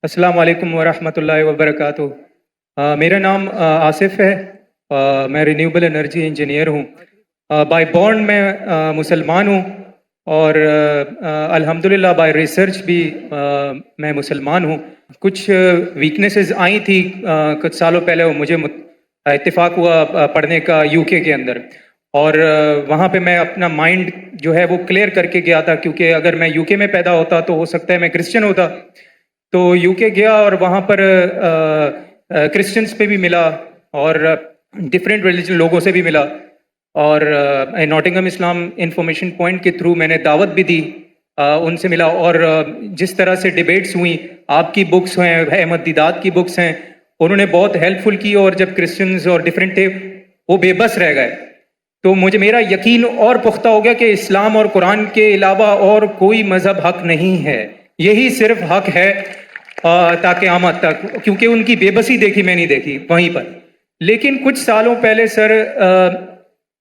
السلام علیکم ورحمۃ اللہ وبرکاتہ۔ میرا نام آصف ہے۔ میں رینیوبل انرجی انجینئر ہوں۔ بائی بورن میں مسلمان ہوں، اور الحمدللہ بائی ریسرچ بھی میں مسلمان ہوں۔ کچھ ویکنیسز آئی تھی کچھ سالوں پہلے، وہ مجھے اتفاق ہوا پڑھنے کا یو کے اندر، اور وہاں پہ میں اپنا مائنڈ جو ہے وہ کلیئر کر کے گیا تھا، کیونکہ اگر میں یو کے میں پیدا ہوتا تو ہو سکتا ہے میں کرسچن ہوتا۔ تو یو کے گیا اور وہاں پر کرسچنس پہ بھی ملا، اور ڈفرینٹ ریلیجن لوگوں سے بھی ملا، اور ناٹنگھم اسلام انفارمیشن پوائنٹ کے تھرو میں نے دعوت بھی دی، ان سے ملا، اور جس طرح سے ڈیبیٹس ہوئیں، آپ کی بکس ہیں، احمد دیدات کی بکس ہیں، انہوں نے بہت ہیلپ فل کی، اور جب کرسچنز اور ڈفرینٹ تھے وہ بے بس رہ گئے، تو میرا یقین اور پختہ ہو گیا کہ اسلام اور قرآن کے علاوہ اور کوئی مذہب حق نہیں ہے، یہی صرف حق ہے تا قیامت تک، کیونکہ ان کی بے بسی دیکھی میں نہیں دیکھی وہیں پر۔ لیکن کچھ سالوں پہلے سر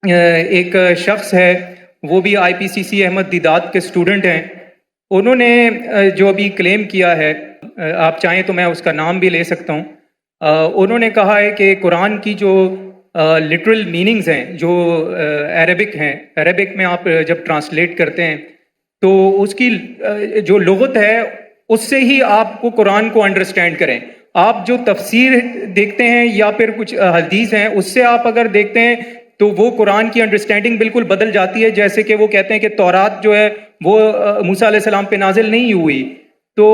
ایک شخص ہے، وہ بھی آئی پی سی سی احمد دیدات کے اسٹوڈنٹ ہیں، انہوں نے جو ابھی کلیم کیا ہے، آپ چاہیں تو میں اس کا نام بھی لے سکتا ہوں، انہوں نے کہا ہے کہ قرآن کی جو لٹرل میننگز ہیں، جو عربک ہیں، عربک میں آپ جب ٹرانسلیٹ کرتے ہیں تو اس کی جو لغت ہے اس سے ہی آپ کو قرآن کو انڈرسٹینڈ کریں۔ آپ جو تفسیر دیکھتے ہیں یا پھر کچھ حدیث ہیں، اس سے آپ اگر دیکھتے ہیں تو وہ قرآن کی انڈرسٹینڈنگ بالکل بدل جاتی ہے، جیسے کہ وہ کہتے ہیں کہ تورات جو ہے وہ موسیٰ علیہ السلام پہ نازل نہیں ہوئی۔ تو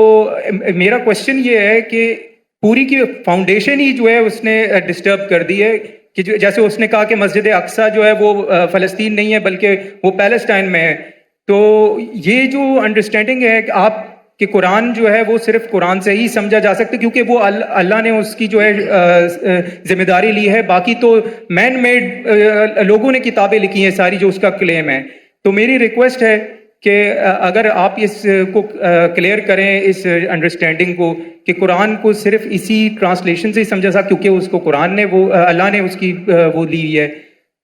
میرا کوشچن یہ ہے کہ پوری کی فاؤنڈیشن ہی جو ہے اس نے ڈسٹرب کر دی ہے، کہ جیسے اس نے کہا کہ مسجد اقصیٰ جو ہے وہ فلسطین نہیں ہے بلکہ وہ پیلسٹائن میں ہے۔ تو یہ جو انڈرسٹینڈنگ ہے کہ آپ کہ قرآن جو ہے وہ صرف قرآن سے ہی سمجھا جا سکتا ہے، کیونکہ وہ اللہ نے اس کی جو ہے ذمہ داری لی ہے، باقی تو مین میڈ لوگوں نے کتابیں لکھی ہیں ساری جو اس کا کلیم ہے۔ تو میری ریکویسٹ ہے کہ اگر آپ اس کو کلیئر کریں، اس انڈرسٹینڈنگ کو، کہ قرآن کو صرف اسی ٹرانسلیشن سے ہی سمجھا سکتا، کیونکہ اس کو قرآن نے وہ اللہ نے اس کی وہ لی ہوئی ہے۔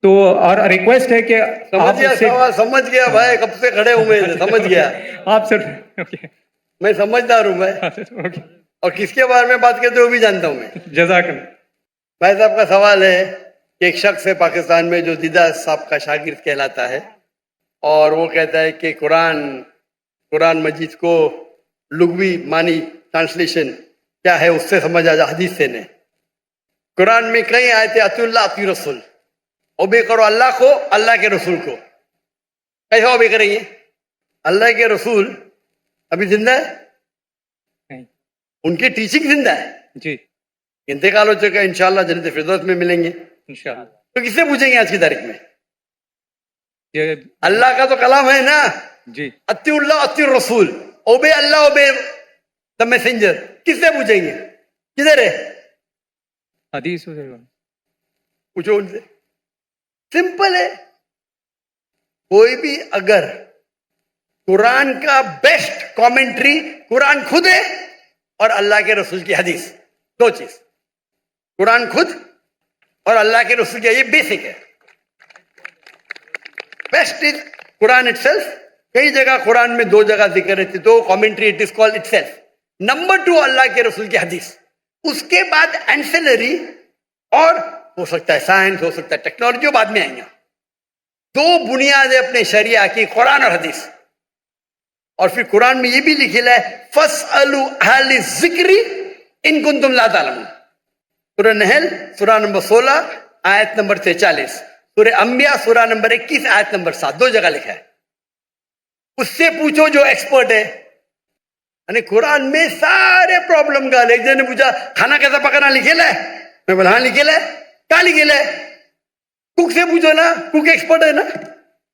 تو اور ریکویسٹ ہے کہ آپ سمجھ گیا بھائی، کب سے کھڑے ہوئے سمجھ گیا آپ سر میں سمجھدار ہوں میں، اور کس کے بارے میں بات کرتے ہو بھی جانتا ہوں میں۔ جزاک اللہ۔ بھائی صاحب کا سوال ہے کہ ایک شخص ہے پاکستان میں جو دیدہ صاحب کا شاگرد کہلاتا ہے، اور وہ کہتا ہے کہ قرآن مجید کو لغوی معنی ٹرانسلیشن کیا ہے اس سے سمجھا جا، حدیث سے نہیں۔ قرآن میں کئی آیتیں اطیعوا اللہ اطیعوا رسول، اوبے کرو اللہ کو، اللہ کے رسول کو۔ کیسے اوبے کریں گے؟ اللہ کے رسول ابھی زندہ ہے، ان کی ٹیچنگ زندہ ہے جی، انتقال ہو چکا ہے، انشاءاللہ جنت فردوس میں ملیں گے انشاءاللہ۔ تو کس سے پوچھیں گے آج کی تاریخ میں؟ یہ اللہ کا تو کلام ہے نا، جی، اطیعوا اللہ اطیعوا الرسول، obey Allah obey the messenger, کس سے پوچھیں گے؟ کدھر ہے؟ حدیث پوچھو ان سے، سمپل ہے۔ کوئی بھی اگر قرآن کا بیسٹ کامنٹری قرآن خود ہے اور اللہ کے رسول کی حدیث، دو چیز، قرآن خود اور اللہ کے رسول کی، یہ بیسک ہے۔ Best is Quran itself, کئی جگہ قرآن میں دو جگہ ذکر ہے، دو commentary, it is called itself. Number 2 اللہ کے رسول کی حدیث، اس کے بعد اینسلری، اور ہو سکتا ہے سائنس، ہو سکتا ہے ٹیکنالوجی، بعد میں آئیں گا۔ دو بنیاد ہے اپنے شریعہ کی، قرآن اور حدیث۔ اور پھر قرآن میں یہ بھی لکھا ہے فَاسْأَلُوا أَهْلَ الذِّكْرِ إِن كُنتُمْ لَا تَعْلَمُونَ۔ سورہ نحل سورہ نمبر 16 آیت نمبر 43، سورہ انبیاء سورہ نمبر 21 آیت نمبر 7، دو جگہ لکھا ہے۔ اس سے پوچھو جو ایکسپرٹ ہے۔ یعنی قرآن میں سارے پرابلم کا، ایک جن نے پوچھا کھانا کیسا پکانا لکھے لے، میں بولا ہاں لکھے لے، کیا لکھے لے؟ کوک سے پوچھو نا، کوک ایکسپرٹ ہے نا۔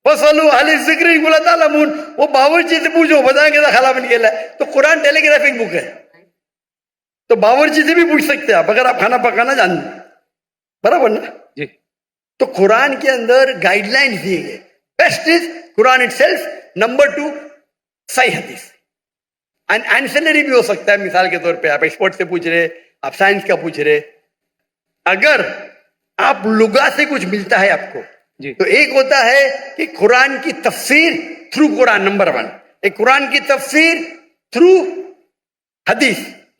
فَاسْأَلُوا أَهْلَ الذِّكْرِ إِن كُنتُمْ لَا تَعْلَمُونَ، وہ باورچی سے پوچھو، بتائیں کیسا کھانا بن گیا ہے۔ تو قرآن ٹیلی گرافک بک ہے، تو باورچی سے بھی پوچھ سکتے ہیں آپ اگر آپ کھانا پکانا جانتے، برابر نا؟ جی، تو قرآن کے اندر گائیڈ لائن دیے گئے، best is Quran itself, number 2 صحیح حدیث۔ اینسلری بھی ہو سکتا ہے، مثال کے طور پہ آپ ایکسپرٹ سے پوچھ رہے، آپ سائنس کا پوچھ رہے، اگر آپ لغات سے کچھ ملتا ہے آپ کو، جی، تو ایک ہوتا ہے کہ قرآن کی تفسیر تھرو قرآن، نمبر 1، ایک قرآن کی تفسیر تھرو حدیث،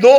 2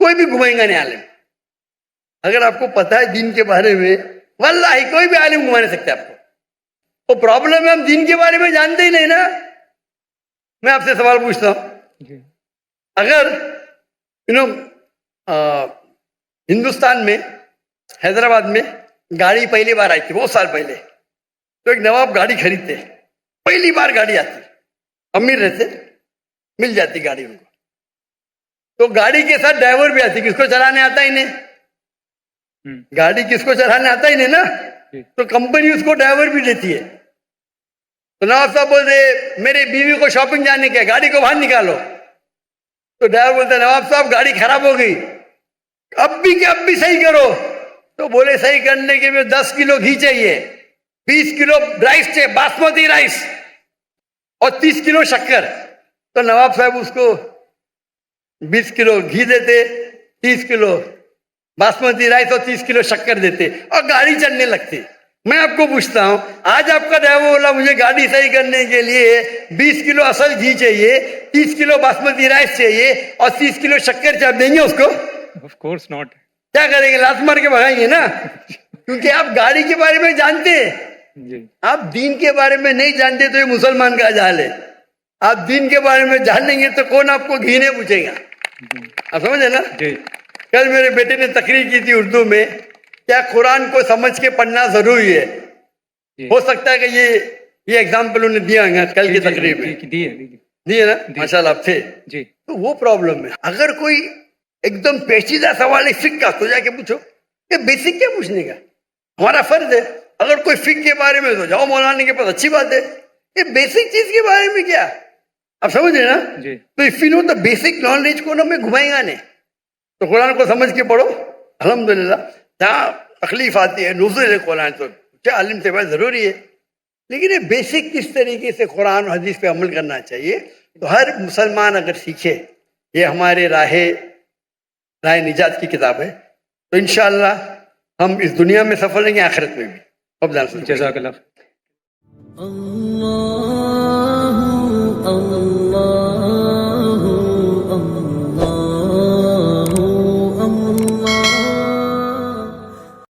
کوئی بھی گھمائیں گا نہیں عالم. اگر آپ کو پتا ہے دین کے بارے میں واللہ کوئی بھی عالم گھما نہیں سکتے آپ کو. وہ پرابلم ہے ہم دین کے بارے میں جانتے ہی نہیں نا. میں آپ سے سوال پوچھتا ہوں, اگر ہندوستان میں حیدرآباد میں گاڑی پہلی بار آئی تھی بہت سال پہلے, تو ایک نواب گاڑی خریدتے, پہلی بار گاڑی آتی, امیر رہتے, مل جاتی گاڑی ان کو, تو گاڑی کے ساتھ ڈرائیور بھی آتی. کس کو چلانے آتا ہی نہیں, گاڑی کس کو چلانے آتا ہی نہیں نا, تو کمپنی اس کو ڈرائیور بھی دیتی ہے. تو نواب صاحب بولتے میری بیوی کو شاپنگ جانے کے, گاڑی کو باہر نکالو. تو ڈرائیور بولتے نواب صاحب گاڑی خراب ہو گئی, اب بھی صحیح کرو. تو بولے صحیح کرنے کے لیے 10 کلو گھی چاہیے, 20 کلو رائس چاہیے, باسمتی رائس, اور 30 کلو شکر. تو نواب صاحب اس کو 20 کلو گھی دیتے, 30 کلو باسمتی رائس اور 30 کلو شکر دیتے, اور گاڑی چلنے لگتی. میں آپ کو پوچھتا ہوں, آج آپ کا ڈرائیور بولا مجھے گاڑی صحیح کرنے کے لیے 20 کلو اصل گھی چاہیے, 30 کلو باسمتی رائس چاہیے, اور 30 کلو شکر چاہیے, دیں گے اس کو؟ Of course not. کیا کریں گے, لات مار کے بھگائیں گے نا, کیونکہ آپ گاڑی کے بارے میں جانتے ہیں. آپ دین کے بارے میں نہیں جانتے تو یہ مسلمان کا جہل ہے. آپ دین کے بارے میں جان لیں گے تو کون آپ کو گھی نہیں پوچھے گا. آپ سمجھے نا. کل میرے بیٹے نے تقریر کی تھی اردو میں, کیا قرآن کو سمجھ کے پڑھنا ضروری ہے. ہو سکتا ہے کہ یہ ایگزامپل انہیں دیا ہے کل کی تقریر میں, دیے نا, ماشاء اللہ آپ تھے. تو وہ پرابلم ہے. اگر کوئی ایک دم پیچیدہ سوال ہے فقہ کا, تو جا کے پوچھو. یہ بیسک کیا پوچھنے کا, ہمارا فرض ہے. اگر کوئی فقہ کے بارے میں تو جاؤ مولانا کے پاس, اچھی بات ہے. یہ بیسک چیز کے بارے میں کیا, آپ سمجھ رہے نا. تو if you know the basic knowledge کو نا میں گھمائیں گا نہیں. تو قرآن کو سمجھ کے پڑھو. الحمدللہ جہاں تکلیف آتی ہے نزول قرآن تو کیا عالم سے بات ضروری ہے, لیکن یہ بیسک کس طریقے سے قرآن و حدیث پہ عمل کرنا چاہیے, تو ہر مسلمان اگر سیکھے. یہ ہمارے راہ نجات کی کتاب ہے, تو انشاءاللہ ہم اس دنیا میں سفل رہیں گے, آخرت میں بھی. جزاک اللہ.